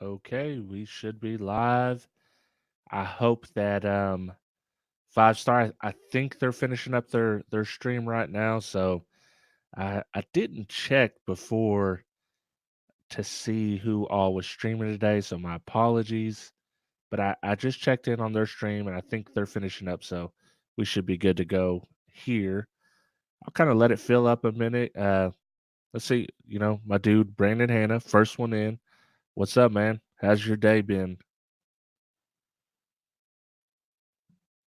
Okay, we should be live. I hope that 5 Star, I think they're finishing up their stream right now, so I didn't check before to see who all was streaming today, so my apologies. But I just checked in on their stream and I think they're finishing up, so we should be good to go here. I'll kind of let it fill up a minute. Let's see, my dude Brandon Hanna, first one in. What's up, man? How's your day been?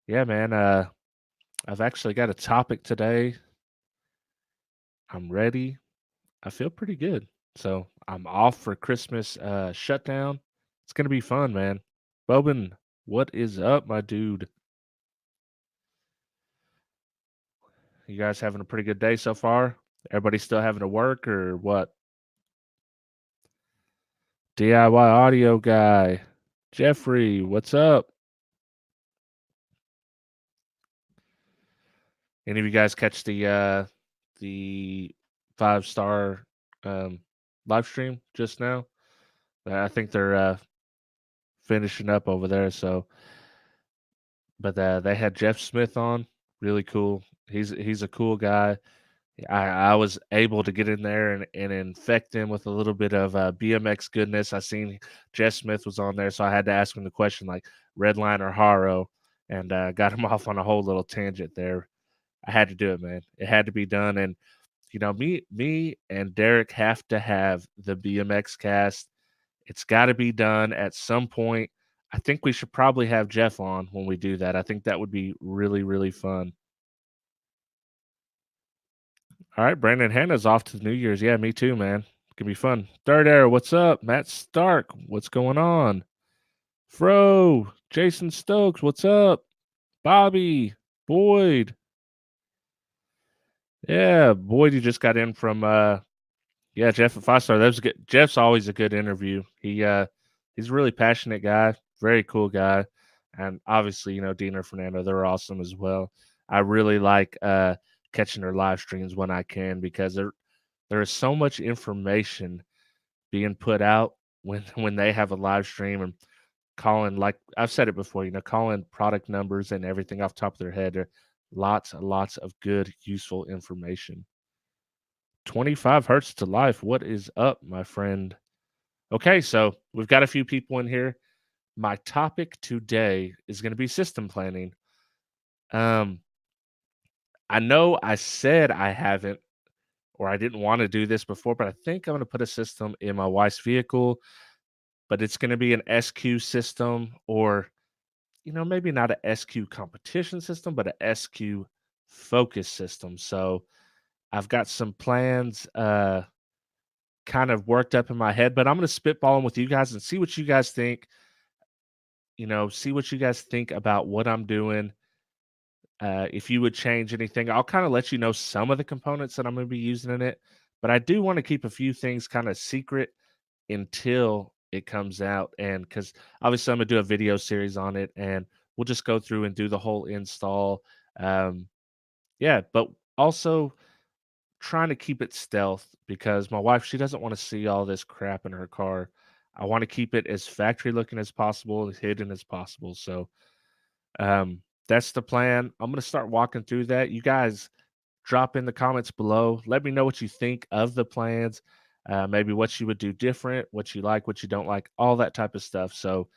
Yeah, man. I've actually got a topic today. I'm ready. I feel pretty good. So I'm off for Christmas shutdown. It's gonna be fun, man. Bobin, what is up, my dude? You guys having a pretty good day so far? Everybody still having to work or what? DIY audio guy. Jeffrey, what's up? Any of you guys catch the 5 Star um live stream just now? I think they're finishing up over there, so but they had Jeff Smith on, really cool. He's a cool guy. I was able to get in there and infect him with a little bit of BMX goodness. I seen Jeff Smith was on there, so I had to ask him the question like Redline or Haro, and got him off on a whole little tangent there. I had to do it, man. It had to be done, and me and Derek have to have the BMX cast. It's got to be done at some point. I think we should probably have Jeff on when we do that. I think that would be really, really fun. All right, Brandon Hanna's off to New Year's. Yeah, me too, man. Could be fun. Third Era, what's up? Matt Stark, what's going on? Fro, Jason Stokes, what's up? Bobby, Boyd. Yeah, Boyd, you just got in from yeah, Jeff at 5 Star. That was good. Jeff's always a good interview. He's a really passionate guy, very cool guy. And obviously, Dean or Fernando, they're awesome as well. I really like catching their live streams when I can because there is so much information being put out when when they have a live stream and calling, like I've said it before, calling product numbers and everything off the top of their head. There lots and lots of good, useful information. 25 hertz to life. What is up, my friend? Okay, so we've got a few people in here. My topic today is going to be system planning. Um, I know I said I haven't or I didn't want to do this before, but I think I'm going to put a system in my wife's vehicle, but it's going to be an SQ system or, maybe not a SQ competition system, but a SQ focus system. So I've got some plans kind of worked up in my head, but I'm going to spitball them with you guys and see what you guys think. See what you guys think about what I'm doing. If you would change anything, I'll kind of let you know some of the components that I'm going to be using in it, but I do want to keep a few things kind of secret until it comes out. And because obviously I'm going to do a video series on it and we'll just go through and do the whole install. Um, yeah, but also trying to keep it stealth because my wife, she doesn't want to see all this crap in her car. I want to keep it as factory looking as possible, as hidden as possible. So that's the plan. I'm gonna start walking through that. You guys drop in the comments below. Let me know what you think of the plans. Maybe what you would do different, what you like, what you don't like, all that type of stuff. So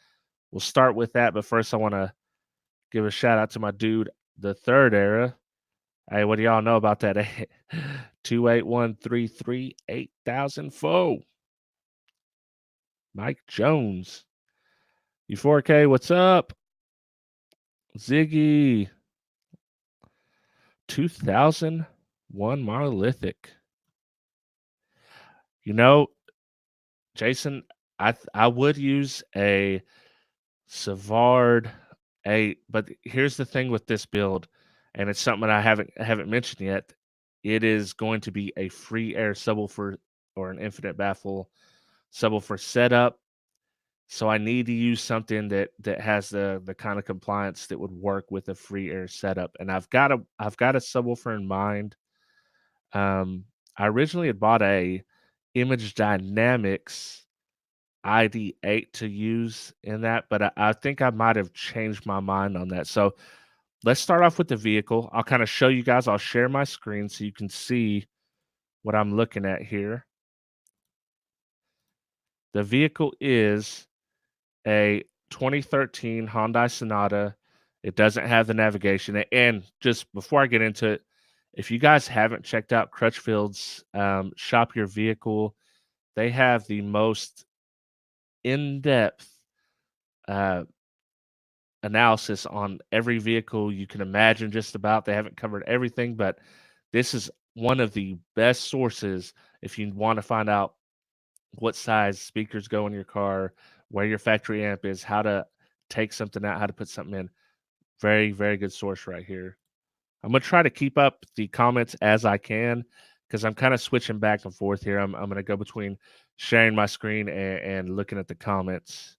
we'll start with that. But first, I want to give a shout out to my dude, the Third Era. Hey, what do y'all know about that? 281338004. Mike Jones. U4K, what's up? Ziggy. 2001 Monolithic. You know, Jason, I would use a Savard 8, but here's the thing with this build, and it's something I haven't mentioned yet. It is going to be a free air subwoofer or an infinite baffle subwoofer setup. So I need to use something that has the kind of compliance that would work with a free air setup. And I've got a subwoofer in mind. I originally had bought a Image Dynamics ID8 to use in that, but I think I might have changed my mind on that. So let's start off with the vehicle. I'll kind of show you guys. I'll share my screen so you can see what I'm looking at here. The vehicle is a 2013 Hyundai Sonata. It doesn't have the navigation. And just before I get into it, if you guys haven't checked out Crutchfield's Shop Your Vehicle, they have the most in-depth uh, analysis on every vehicle you can imagine. Just about, they haven't covered everything, but this is one of the best sources if you want to find out what size speakers go in your car, where your factory amp is, how to take something out, how to put something in. Very, very good source right here. I'm gonna try to keep up the comments as I can because I'm kind of switching back and forth here. I'm gonna go between sharing my screen and looking at the comments.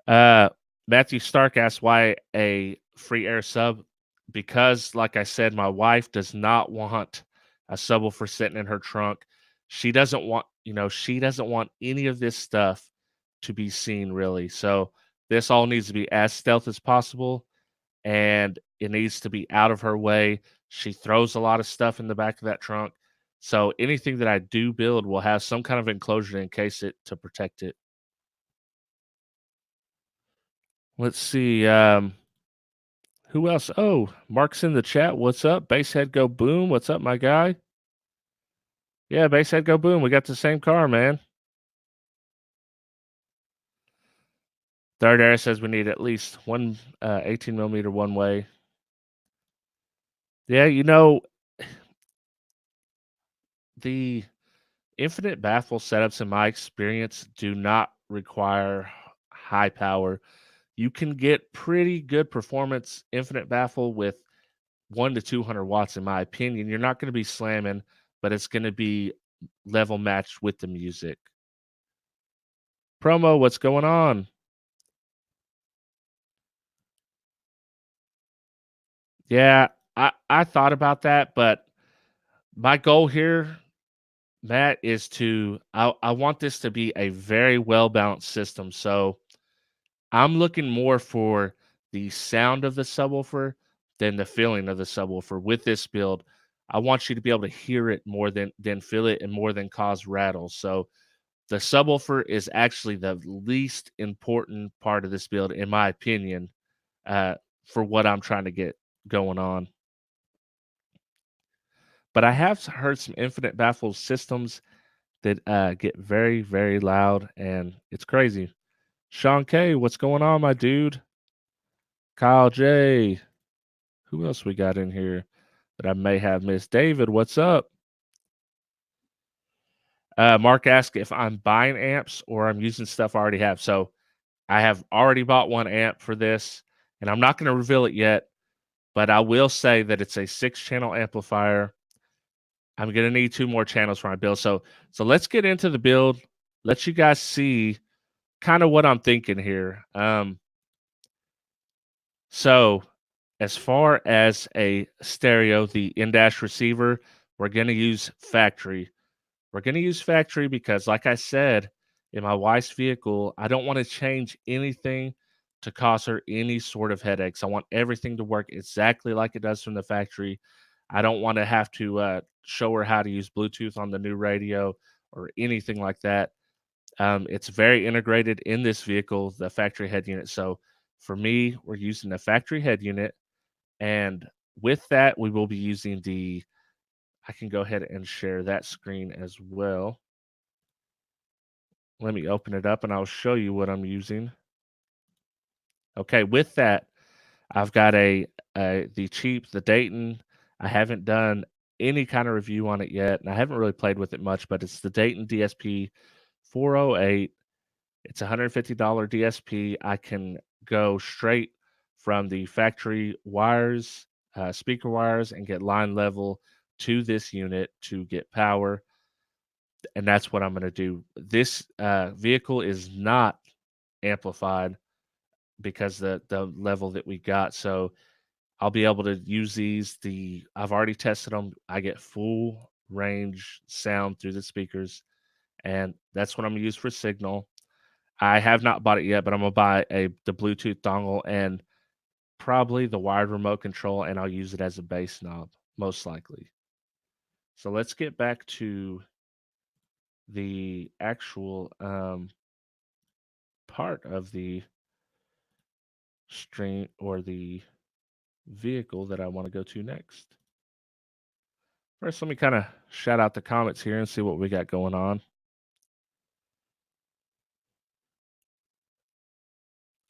Uh, Matthew Stark asked why a free air sub. Because, like I said, my wife does not want a subwoofer sitting in her trunk. She doesn't want, she doesn't want any of this stuff to be seen really. So this all needs to be as stealth as possible, and it needs to be out of her way. She throws a lot of stuff in the back of that trunk. So anything that I do build will have some kind of enclosure in case it to protect it. Let's see. Who else? Oh, Mark's in the chat. What's up? Basehead go boom. What's up, my guy? Yeah, Basehead go boom. We got the same car, man. Third Air says we need at least one 18 millimeter one way. Yeah, the infinite baffle setups, in my experience, do not require high power. You can get pretty good performance infinite baffle with 1 to 200 watts, in my opinion. You're not going to be slamming, but it's going to be level matched with the music. Promo, what's going on? Yeah, I thought about that, but my goal here, Matt, is I want this to be a very well balanced system. So I'm looking more for the sound of the subwoofer than the feeling of the subwoofer with this build. I want you to be able to hear it more than feel it and more than cause rattles. So the subwoofer is actually the least important part of this build, in my opinion, uh, for what I'm trying to get going on. But I have heard some infinite baffle systems that get very, very loud, and it's crazy. Sean K, what's going on, my dude? Kyle J, who else we got in here that I may have missed? David, what's up? Mark asked if I'm buying amps or I'm using stuff I already have. So I have already bought one amp for this, and I'm not going to reveal it yet, but I will say that it's a 6-channel amplifier. I'm gonna need 2 more channels for my build. So let's get into the build. Let you guys see kind of what I'm thinking here. So as far as a stereo, the in-dash receiver, we're gonna use factory. We're gonna use factory because, like I said, in my wife's vehicle, I don't want to change anything to cause her any sort of headaches. I want everything to work exactly like it does from the factory. I don't want to have to show her how to use Bluetooth on the new radio or anything like that. It's very integrated in this vehicle, the factory head unit. So for me, we're using the factory head unit. And with that, we will be using I can go ahead and share that screen as well. Let me open it up and I'll show you what I'm using. Okay, with that, I've got the Dayton. I haven't done any kind of review on it yet, and I haven't really played with it much, but it's the Dayton DSP 408. It's a $150 DSP. I can go straight from the factory wires, speaker wires, and get line level to this unit to get power. And that's what I'm going to do. This vehicle is not amplified because the level that we got. So I'll be able to use these. I've already tested them. I get full range sound through the speakers, and that's what I'm gonna use for signal. I have not bought it yet, but I'm gonna buy the Bluetooth dongle and probably the wired remote control, and I'll use it as a bass knob, most likely. So let's get back to the actual part of the stream or the vehicle that I want to go to next. First, let me kind of shout out the comments here and see what we got going on.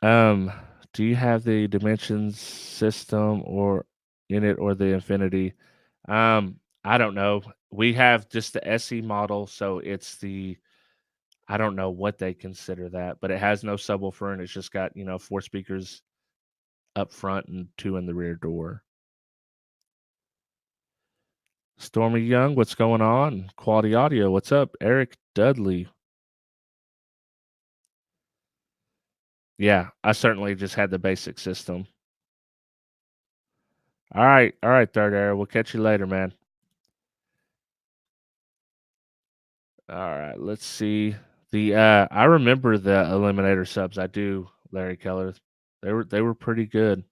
Um, do you have the dimensions system or in it or the infinity? I don't know. We have just the SE model, so it's the I don't know what they consider that, but it has no subwoofer and it's just got, 4 speakers up front and 2 in the rear door. Stormy Young, what's going on? Quality Audio, what's up? Eric Dudley. Yeah, I certainly just had the basic system. All right, Third Air. We'll catch you later, man. All right, let's see. I remember the Eliminator subs. I do, Larry Keller. They were pretty good.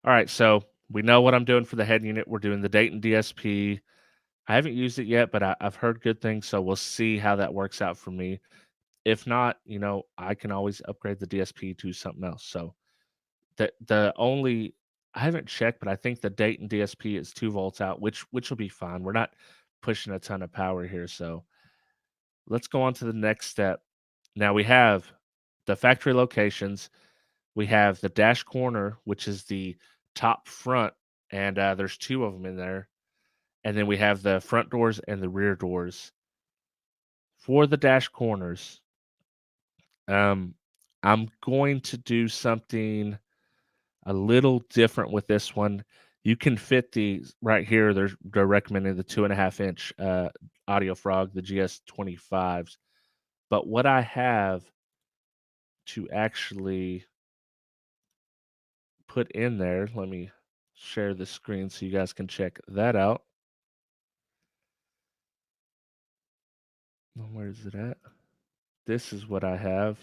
All right, so we know what I'm doing for the head unit. We're doing the Dayton DSP. I haven't used it yet, but I've heard good things, so we'll see how that works out for me. If not, I can always upgrade the DSP to something else. So the only I haven't checked, but I think the Dayton DSP is 2 volts out, which will be fine. We're not pushing a ton of power here, so let's go on to the next step. Now we have the factory locations. We have the dash corner, which is the top front, and there's 2 of them in there. And then we have the front doors and the rear doors. For the dash corners, um, I'm going to do something a little different with this one. You can fit these right here. They're recommending the 2.5 inch Audio Frog, the GS25s. But what I have to actually put in there, let me share the screen so you guys can check that out. Where is it at? This is what I have.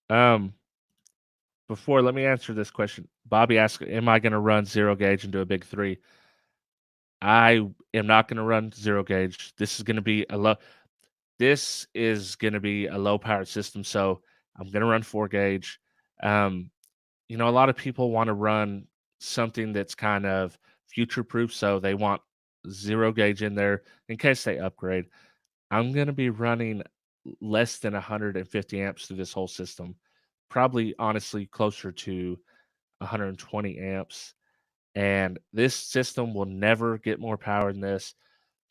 Um, Before, let me answer this question. Bobby asked, "Am I going to run zero gauge and do a big 3?" I am not going to run zero gauge. This is going to be a low. This is going to be a low powered system, so I'm going to run 4 gauge. Um, a lot of people want to run something that's kind of future proof, so they want zero gauge in there in case they upgrade. I'm going to be running less than 150 amps through this whole system. Probably, honestly, closer to 120 amps. And this system will never get more power than this.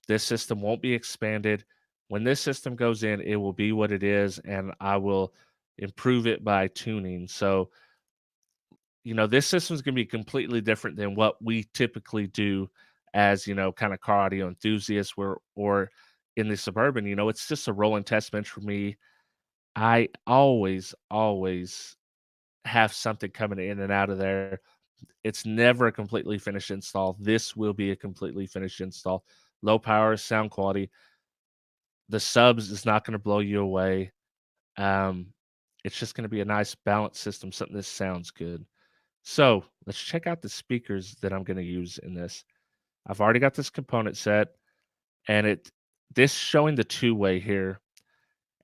This system won't be expanded. When this system goes in, it will be what it is, and I will improve it by tuning. So, this system is going to be completely different than what we typically do as, kind of car audio enthusiasts or in the suburban. It's just a rolling test bench for me. I always have something coming in and out of there. It's never a completely finished install. This will be a completely finished install. Low power, sound quality. The subs is not going to blow you away. Um, it's just going to be a nice balanced system, something that sounds good. So let's check out the speakers that I'm going to use in this. I've already got this component set, and this showing the 2-way here,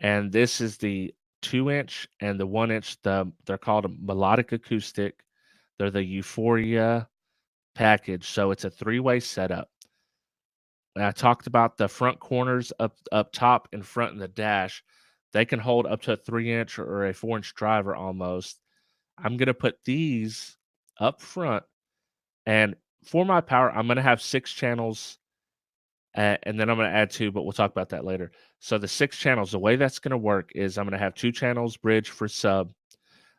and this is the 2-inch and the 1-inch. They're called a melodic acoustic. They're the Euphoria package, so it's a 3-way setup. And I talked about the front corners up top in front in the dash. They can hold up to a 3-inch or a 4-inch driver almost. I'm gonna put these up front, and for my power, I'm gonna have 6 channels, and then I'm gonna add 2, but we'll talk about that later. So the 6 channels, the way that's gonna work is I'm gonna have 2 channels bridge for sub.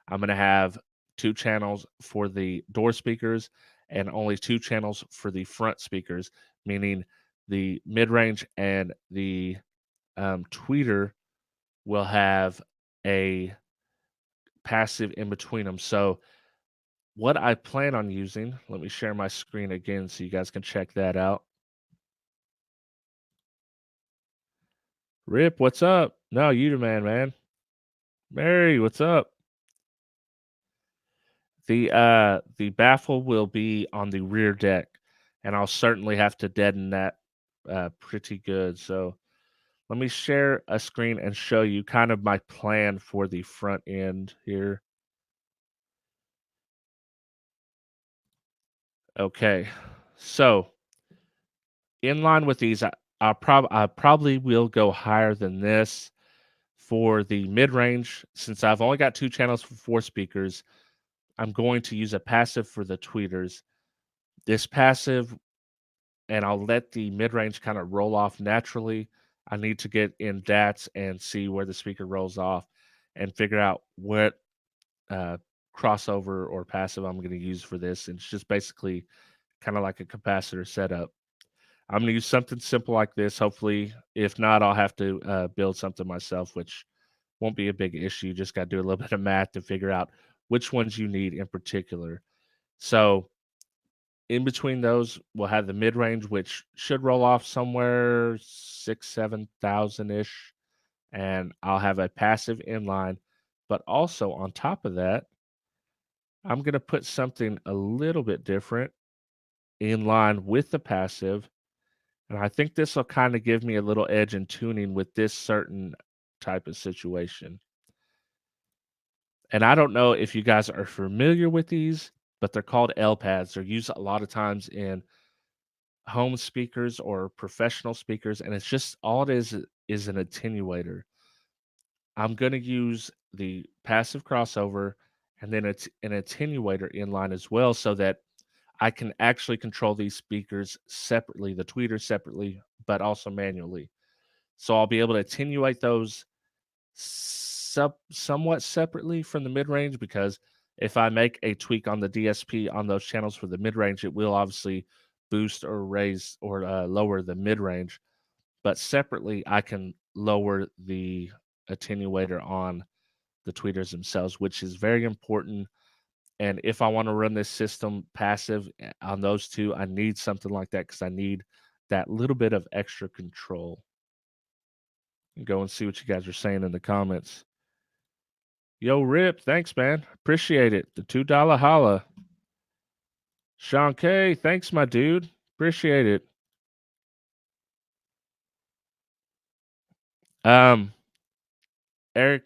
I'm gonna have 2 channels for the door speakers and only 2 channels for the front speakers, meaning the mid range and the tweeter will have a passive in between them. So, what I plan on using, let me share my screen again so you guys can check that out. Rip, what's up? No, you the man, man. Mary, what's up? The baffle will be on the rear deck, and I'll certainly have to deaden that pretty good. So let me share a screen and show you kind of my plan for the front end here. Okay. So in line with these, I probably will go higher than this for the mid range. Since I've only got two channels for four speakers, I'm going to use a passive for the tweeters. This passive, and I'll let the mid range kind of roll off naturally. I need to get in DATs and see where the speaker rolls off and figure out what uh, crossover or passive I'm going to use for this. It's just basically kind of like a capacitor setup. I'm going to use something simple like this. Hopefully, if not, I'll have to build something myself, which won't be a big issue. Just got to do a little bit of math to figure out which ones you need in particular. So in between those, we'll have the mid range, which should roll off somewhere 7,000 ish, and I'll have a passive inline. But also on top of that, I'm going to put something a little bit different in line with the passive. And I think this will kind of give me a little edge in tuning with this certain type of situation. And I don't know if you guys are familiar with these, but they're called L pads. They're used a lot of times in home speakers or professional speakers, and it's just all it is an attenuator. I'm going to use the passive crossover and then it's an attenuator inline as well so that I can actually control these speakers separately, the tweeters separately, but also manually. So I'll be able to attenuate those somewhat separately from the mid range because if I make a tweak on the DSP on those channels for the mid range, it will obviously boost or raise or lower the mid range. But separately, I can lower the attenuator on the tweeters themselves, which is very important. And if I want to run this system passive on those two, I need something like that because I need that little bit of extra control. Go and see what you guys are saying in the comments. Yo, Rip, thanks, man. Appreciate it. The $2 holla. Sean K, thanks, my dude. Appreciate it. Um, Eric,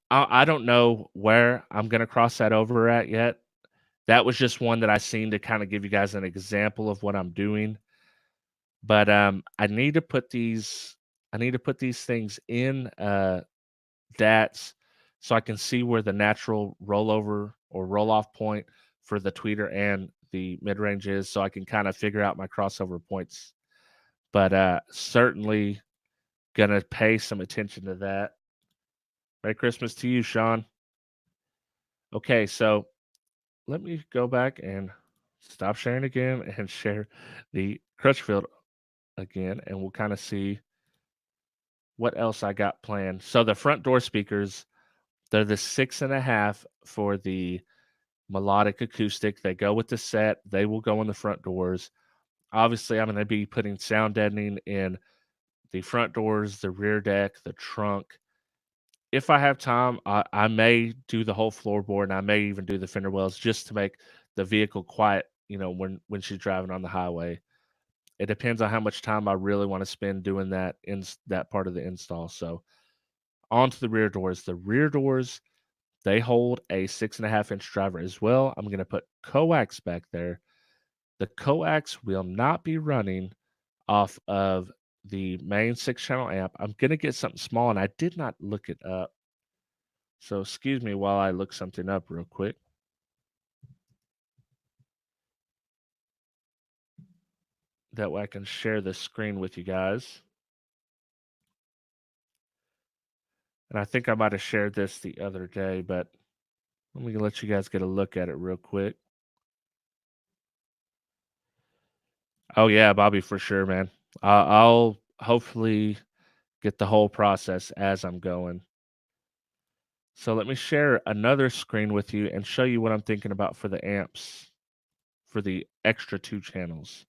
I don't know where I'm gonna cross that over at yet. That was just one that I seen to kind of give you guys an example of what I'm doing. But I need to put these things in DATs so I can see where the natural rollover or roll off point for the tweeter and the mid range is so I can kind of figure out my crossover points. But certainly gonna pay some attention to that. Merry Christmas to you, Sean. Okay, so let me go back and stop sharing again and share the Crutchfield again, and we'll kind of see what else I got planned. So the front door speakers, they're the 6.5 for the melodic acoustic. They go with the set. They will go in the front doors. Obviously, I'm going to be putting sound deadening in the front doors, the rear deck, the trunk. If I have time, I may do the whole floorboard, and I may even do the fender wells just to make the vehicle quiet. You know, when she's driving on the highway. It depends on how much time I really want to spend doing that in that part of the install. So on to the rear doors. The rear doors, they hold a 6.5-inch driver as well. I'm going to put coax back there. The coax will not be running off of the main 6-channel amp. I'm going to get something small, and I did not look it up. So excuse me while I look something up real quick. That way I can share the screen with you guys. And I think I might have shared this the other day, but let me let you guys get a look at it real quick. Oh yeah, Bobby, for sure, man. I'll hopefully get the whole process as I'm going. So let me share another screen with you and show you what I'm thinking about for the amps for the extra two channels.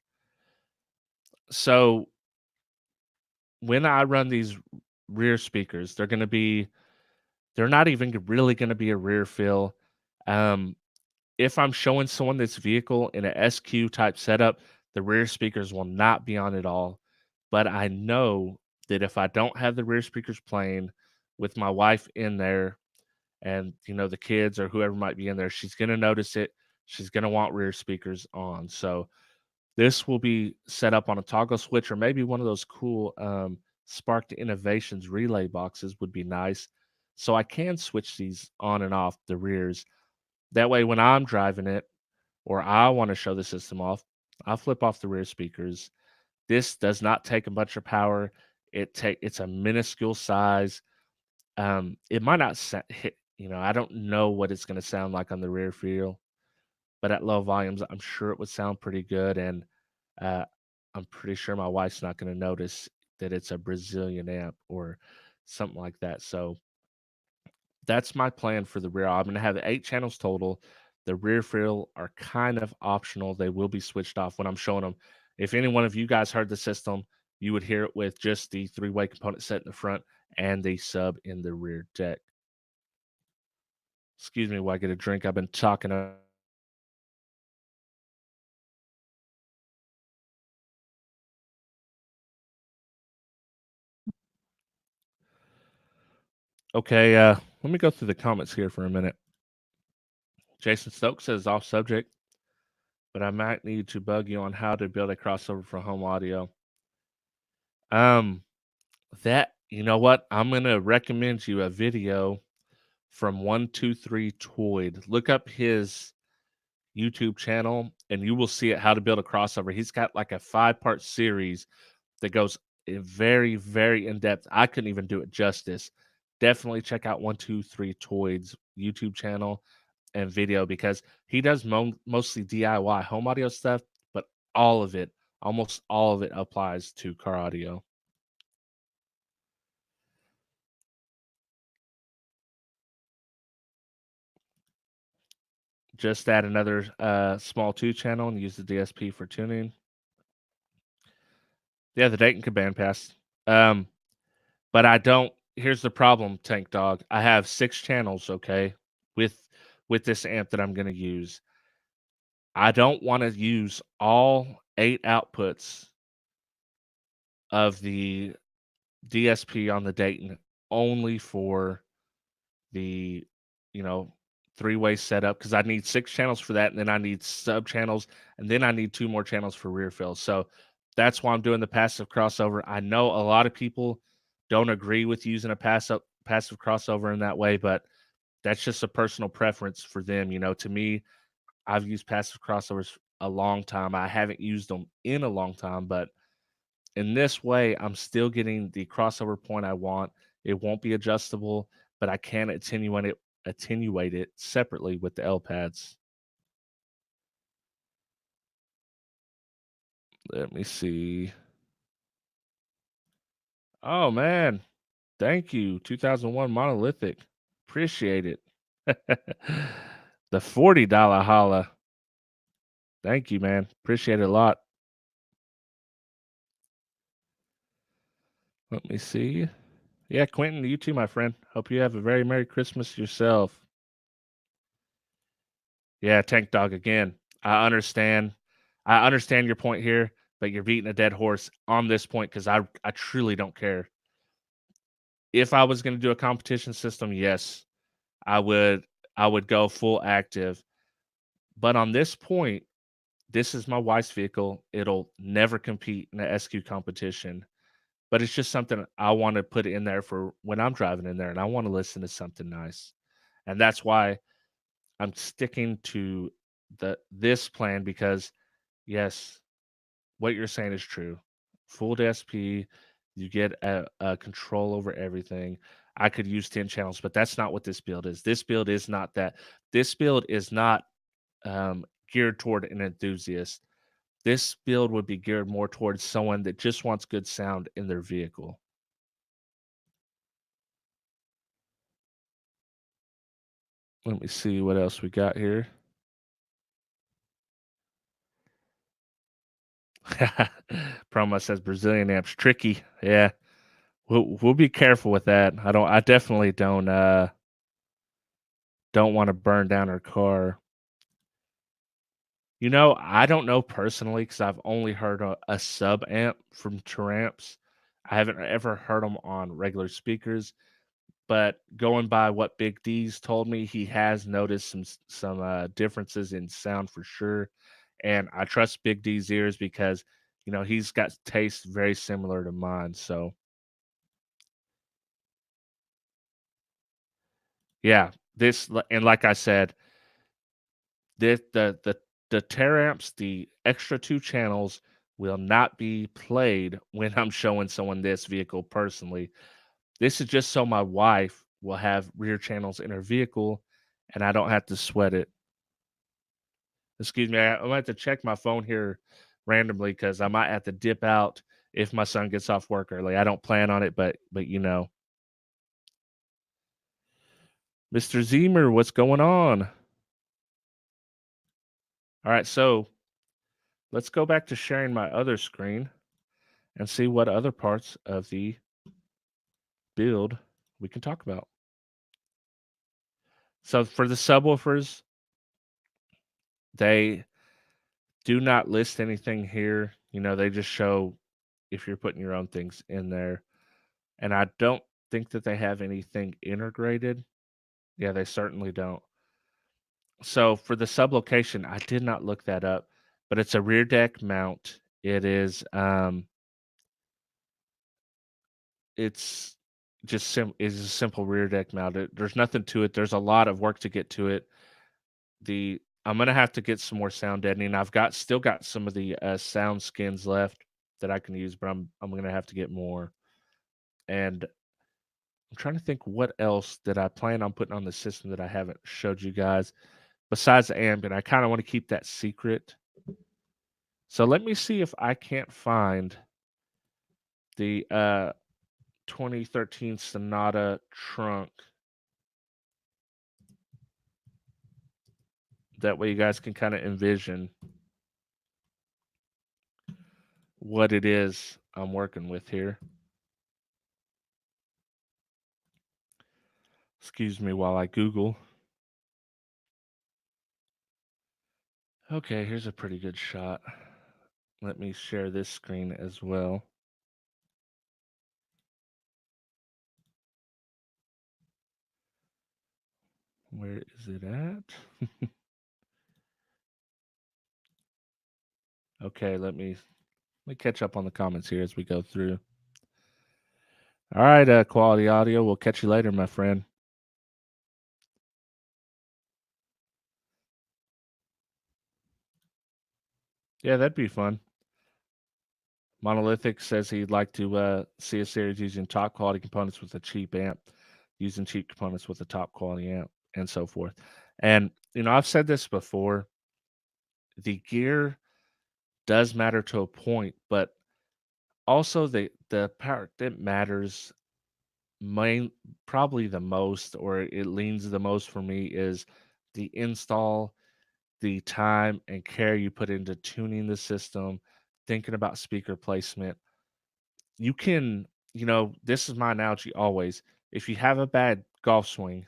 So when I run these rear speakers, they're not even really gonna be a rear fill. Um, if I'm showing someone this vehicle in a SQ type setup, the rear speakers will not be on at all. But I know that if I don't have the rear speakers playing with my wife in there and the kids or whoever might be in there, she's gonna notice it. She's gonna want rear speakers on. So this will be set up on a toggle switch or maybe one of those cool Sparked Innovations relay boxes would be nice. So I can switch these on and off the rears. That way, when I'm driving it or I want to show the system off, I'll flip off the rear speakers. This does not take a bunch of power. It's a minuscule size. It might not hit. I don't know what it's going to sound like on the rear feel, but at low volumes, I'm sure it would sound pretty good. And uh, I'm pretty sure my wife's not going to notice that it's a Brazilian amp or something like that. So that's my plan for the rear. I'm going to have 8 channels total. The rear fill are kind of optional. They will be switched off when I'm showing them. If any one of you guys heard the system, you would hear it with just the 3-way component set in the front and the sub in the rear deck. Excuse me while I get a drink. I've been talking. Okay, let me go through the comments here for a minute. Jason Stokes says off subject, but I might need to bug you on how to build a crossover for home audio. Um, that you know what? I'm gonna recommend you a video from 123 Toyd. Look up his YouTube channel and you will see it how to build a crossover. He's got like a 5-part series that goes very, very in depth. I couldn't even do it justice. Definitely check out 123 Toyd's YouTube channel and video because he does mostly DIY home audio stuff, but all of it, almost all of it applies to car audio. Just add another small 2 channel and use the DSP for tuning. Yeah, the Dayton Caban Pass. Um, but I don't. Here's the problem, Tank Dog. I have 6 channels, okay, with with this amp that I'm going to use. I don't want to use all 8 outputs of the DSP on the Dayton only for the, you know, 3-way setup because I need 6 channels for that, and then I need sub channels, and then I need 2 more channels for rear fill. So that's why I'm doing the passive crossover. I know a lot of people don't agree with using a passive crossover in that way, but that's just a personal preference for them. To me, I've used passive crossovers a long time. I haven't used them in a long time, but in this way, I'm still getting the crossover point I want. It won't be adjustable, but I can attenuate it separately with the L pads. Let me see. Oh man, thank you. 2001 monolithic. Appreciate it. The $40 holla. Thank you, man. Appreciate it a lot. Let me see. Yeah, Quentin, you too, my friend. Hope you have a very Merry Christmas yourself. Yeah, Tank Dog again. I understand. I understand your point here, but you're beating a dead horse on this point because I truly don't care. If I was going to do a competition system, yes, I would I would go full active. But on this point, this is my wife's vehicle. It'll never compete in a SQ competition. But it's just something I want to put in there for when I'm driving in there and I want to listen to something nice. And that's why I'm sticking to this plan because yes, what you're saying is true. Full DSP, you get a control over everything. I could use 10 channels, but that's not what this build is. This build is not that. This build is not geared toward an enthusiast. This build would be geared more towards someone that just wants good sound in their vehicle. Let me see what else we got here. Promo says Brazilian amps tricky. Yeah. we'll be careful with that. I definitely don't wanna burn down her car. You know, I don't know personally because 'cause I've only heard a sub amp from Taramps. I haven't ever heard them on regular speakers, but going by what Big D's told me, he has noticed some differences in sound for sure, and I trust Big D's ears because, he's got tastes very similar to mine, so, yeah, and like I said, the tear amps, the extra 2 channels will not be played when I'm showing someone this vehicle personally. This is just so my wife will have rear channels in her vehicle, and I don't have to sweat it. Excuse me, I might have to check my phone here randomly because I might have to dip out if my son gets off work early. I don't plan on it, but. Mr. Zemer, what's going on? Alright, so let's go back to sharing my other screen and see what other parts of the build we can talk about. So for the subwoofers, they do not list anything here. They just show if you're putting your own things in there. And I don't think that they have anything integrated. Yeah, they certainly don't. So for the sublocation, I did not look that up, but it's a rear deck mount. It's just is a simple rear deck mount. There's nothing to it. There's a lot of work to get to it. The I'm gonna have to get some more sound deadening. Still got some of the sound skins left that I can use, but I'm gonna have to get more. And I'm trying to think what else that I plan on putting on the system that I haven't showed you guys besides the ambient. I kind of want to keep that secret. So let me see if I can't find the 2013 Sonata trunk. That way you guys can kind of envision what it is I'm working with here. Excuse me while I Google. Okay, here's a pretty good shot. Let me share this screen as well. Where is it at? Okay, let me catch up on the comments here as we go through. All right, quality audio. We'll catch you later, my friend. Yeah, that'd be fun. Monolithic says he'd like to see a series using top quality components with a cheap amp, using cheap components with a top quality amp, and so forth. And I've said this before. The gear does matter to a point, but also the part that matters main probably the most, or it leans the most for me, is the install, the time and care you put into tuning the system, thinking about speaker placement. You can, this is my analogy always. If you have a bad golf swing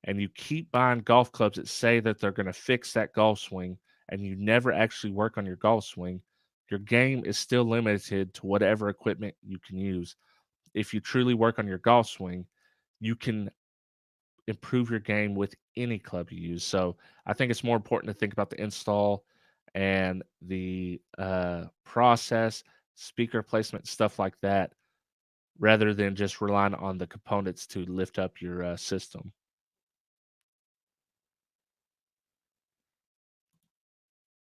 and you keep buying golf clubs that say that they're going to fix that golf swing and you never actually work on your golf swing, your game is still limited to whatever equipment you can use. If you truly work on your golf swing, you can improve your game with any club you use. So I think it's more important to think about the install and the process, speaker placement, stuff like that, rather than just relying on the components to lift up your system.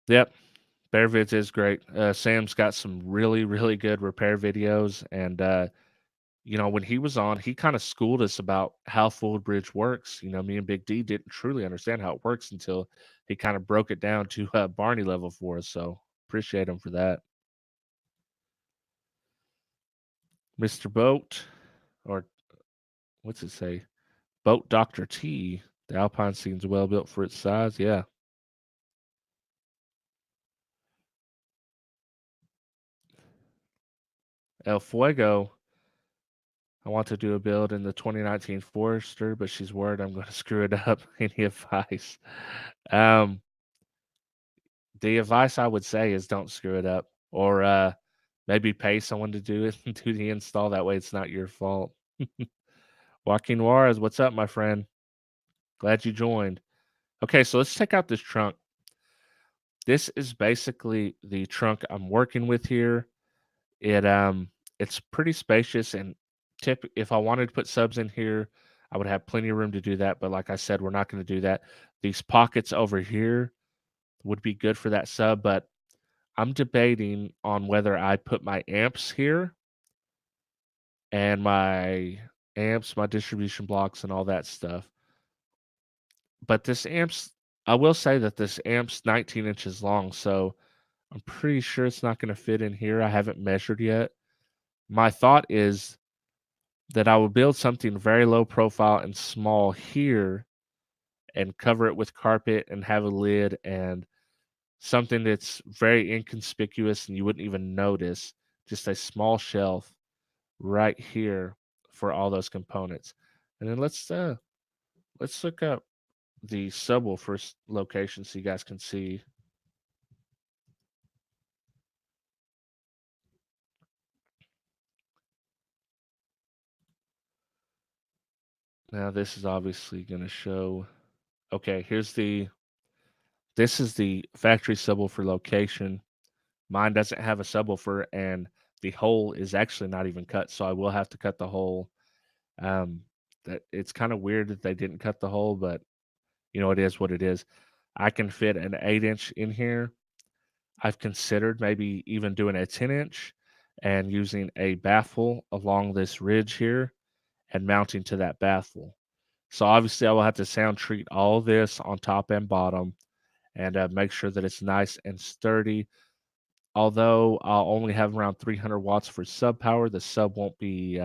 Yep, Bear Vids is great. Sam's got some really, really good repair videos, and when he was on, he kind of schooled us about how Full Bridge works. Me and Big D didn't truly understand how it works until he kind of broke it down to Barney level for us. So appreciate him for that. Mr. Boat, or what's it say? Boat Dr. T. The Alpine seems well built for its size. Yeah. El Fuego. I want to do a build in the 2019 Forester, but she's worried I'm going to screw it up. Any advice? Um, the advice I would say is don't screw it up, or maybe pay someone to do it and do the install. That way, it's not your fault. Joaquin Juarez, what's up, my friend? Glad you joined. Okay, so let's check out this trunk. This is basically the trunk I'm working with here. It's pretty spacious, and if I wanted to put subs in here, I would have plenty of room to do that. But like I said, we're not going to do that. These pockets over here would be good for that sub, but I'm debating on whether I put my amps here and my distribution blocks and all that stuff. But I will say that this amp's 19 inches long, so I'm pretty sure it's not going to fit in here. I haven't measured yet. My thought is that I would build something very low profile and small here and cover it with carpet and have a lid and something that's very inconspicuous and you wouldn't even notice. Just a small shelf right here for all those components. And then let's look up the subwoofer location so you guys can see. Now this is obviously going to show. Okay, this is the factory subwoofer location. Mine doesn't have a subwoofer, and the hole is actually not even cut, so I will have to cut the hole. Um, that it's kind of weird that they didn't cut the hole, but it is what it is. I can fit an 8-inch in here. I've considered maybe even doing a 10-inch and using a baffle along this ridge here and mounting to that baffle. So obviously, I will have to sound treat all this on top and bottom and make sure that it's nice and sturdy. Although I'll only have around 300 watts for sub power, the sub won't be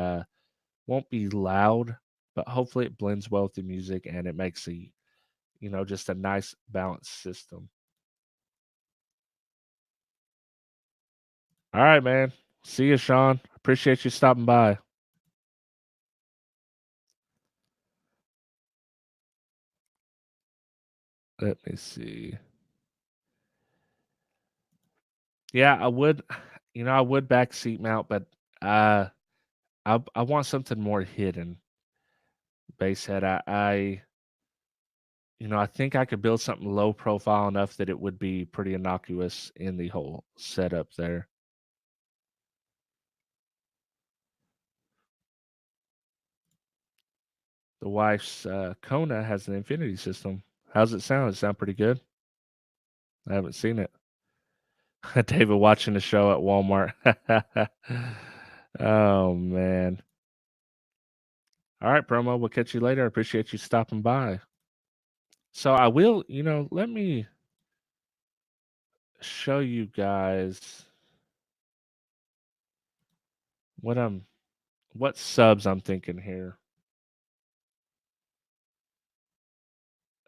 loud, but hopefully it blends well with the music and it makes just a nice balanced system. All right, man. See you, Sean. Appreciate you stopping by. Let me see. Yeah, I would, I would back seat mount, but uh, I want something more hidden. Bass head. I think I could build something low profile enough that it would be pretty innocuous in the whole setup there. The wife's Kona has an infinity system. How's it sound? It sound pretty good. I haven't seen it. David watching the show at Walmart. Oh man. All right, promo. We'll catch you later. I appreciate you stopping by. So I will, let me show you guys what what subs I'm thinking here.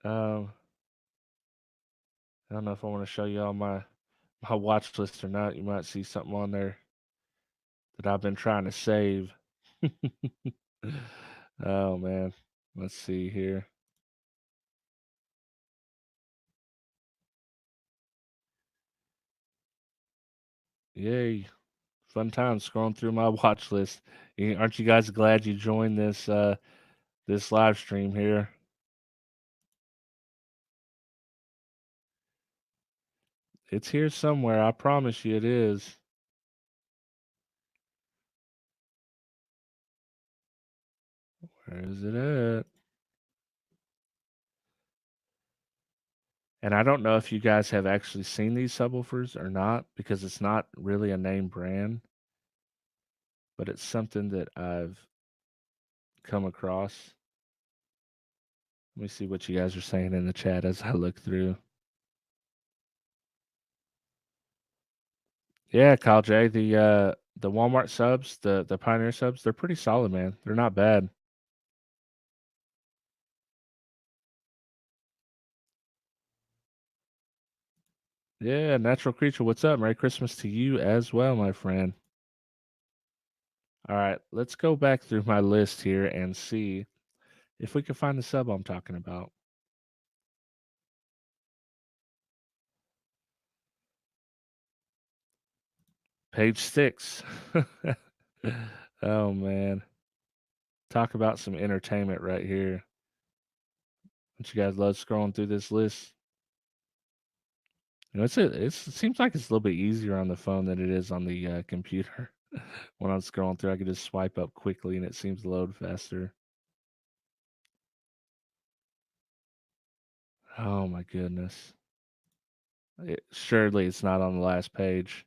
Um, I don't know if I want to show you all my watch list or not. You might see something on there that I've been trying to save. Oh man. Let's see here. Yay. Fun time scrolling through my watch list. Aren't you guys glad you joined this live stream here? It's here somewhere. I promise you it is. Where is it at? And I don't know if you guys have actually seen these subwoofers or not because it's not really a name brand, but it's something that I've come across. Let me see what you guys are saying in the chat as I look through. Yeah, Kyle J, the Walmart subs, the Pioneer subs, they're pretty solid, man. They're not bad. Yeah, Natural Creature, what's up? Merry Christmas to you as well, my friend. All right, let's go back through my list here and see if we can find the sub I'm talking about. Page 6. Oh man. Talk about some entertainment right here. Don't you guys love scrolling through this list? It seems like it's a little bit easier on the phone than it is on the computer. When I'm scrolling through, I can just swipe up quickly and it seems to load faster. Oh my goodness. Surely it's not on the last page.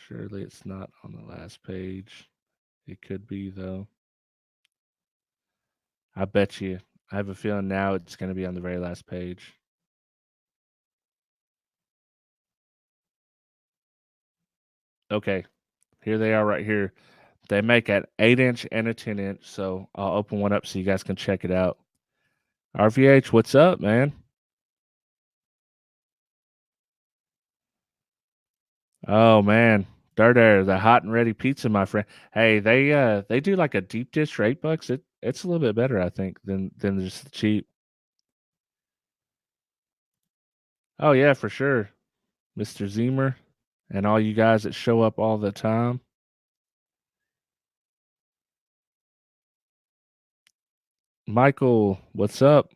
Surely it's not on the last page. It could be though. I bet you. I have a feeling now it's going to be on the very last page. Okay, here they are right here. They make an 8-inch and a 10-inch, so I'll open one up so you guys can check it out. RVH, what's up, man? Oh man, there, the hot and ready pizza, my friend. Hey, they do like a deep dish for $8. It's a little bit better, I think, than just the cheap. Oh yeah, for sure, Mr. Zemer, and all you guys that show up all the time. Michael, what's up?